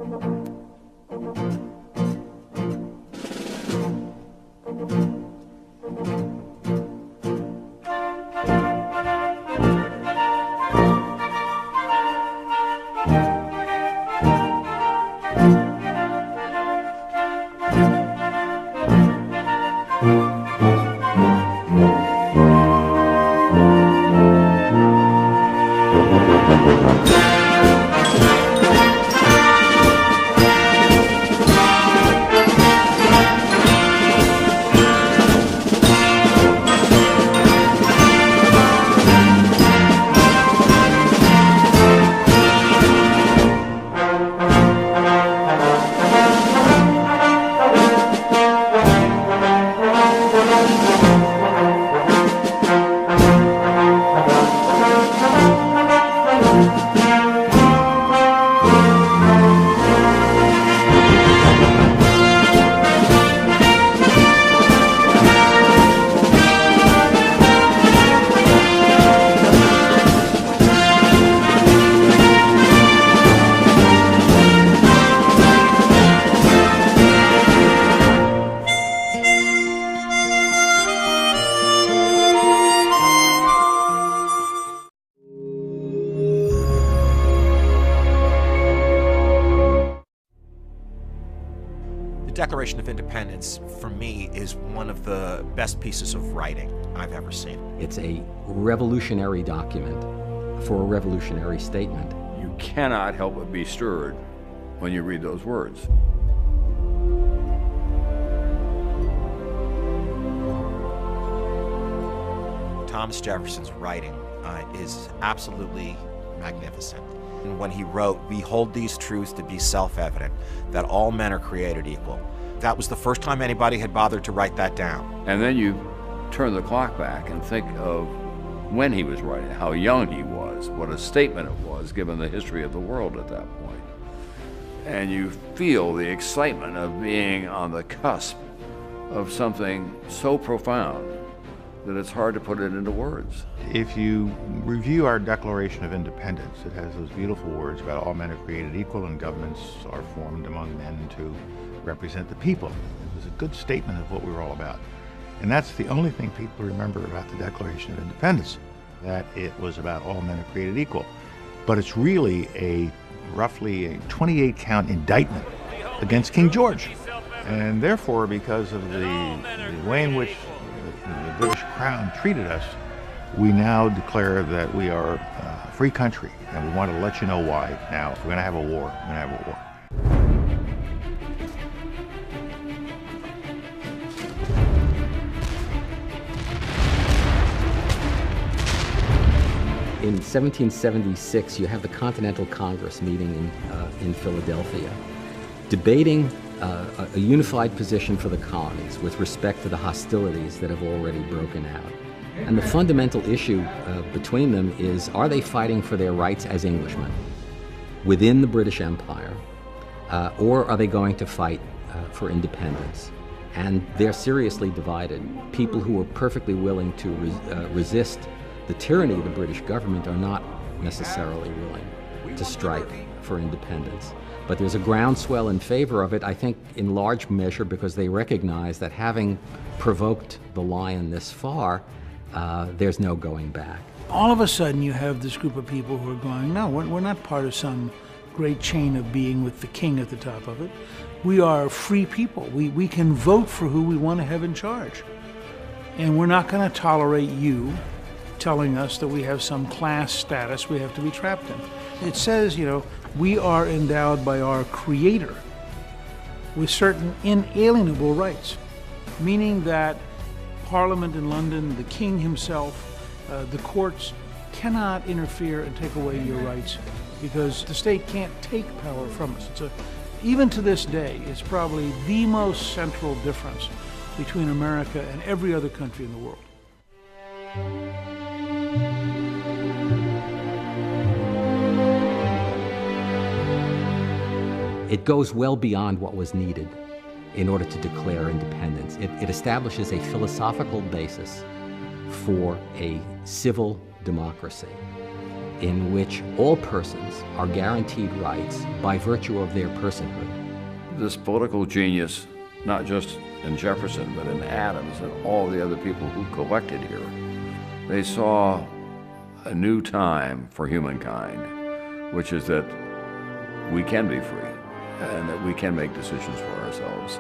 The Declaration of Independence, for me, is one of the best pieces of writing I've ever seen. It's a revolutionary document for a revolutionary statement. You cannot help but be stirred when you read those words. Thomas Jefferson's writing is absolutely magnificent. And when he wrote, "We hold these truths to be self-evident, that all men are created equal," that was the first time anybody had bothered to write that down. And then you turn the clock back and think of when he was writing, how young he was, what a statement it was given the history of the world at that point. And you feel the excitement of being on the cusp of something so profound that it's hard to put it into words. If you review our Declaration of Independence, it has those beautiful words about all men are created equal and governments are formed among men to represent the people. It was a good statement of what we were all about. And that's the only thing people remember about the Declaration of Independence, that it was about all men are created equal. But it's really roughly a 28 count indictment against King George. And therefore, because of the way in which the British Crown treated us, we now declare that we are a free country, and we want to let you know why. Now, if we're going to have a war, we're going to have a war. In 1776, you have the Continental Congress meeting in Philadelphia, debating a unified position for the colonies with respect to the hostilities that have already broken out. And the fundamental issue between them is, are they fighting for their rights as Englishmen within the British Empire, or are they going to fight for independence? And they're seriously divided. People who are perfectly willing to resist the tyranny of the British government are not necessarily willing to strike for independence. But there's a groundswell in favor of it, I think, in large measure because they recognize that having provoked the lion this far, there's no going back. All of a sudden you have this group of people who are going, no, we're not part of some great chain of being with the king at the top of it. We are free people. We can vote for who we want to have in charge. And we're not going to tolerate you telling us that we have some class status we have to be trapped in. It says, we are endowed by our Creator with certain inalienable rights, meaning that Parliament in London, the King himself, the courts cannot interfere and take away your rights because the state can't take power from us. Even to this day, it's probably the most central difference between America and every other country in the world. It goes well beyond what was needed in order to declare independence. It establishes a philosophical basis for a civil democracy in which all persons are guaranteed rights by virtue of their personhood. This political genius, not just in Jefferson, but in Adams and all the other people who collected here, they saw a new time for humankind, which is that we can be free and that we can make decisions for ourselves.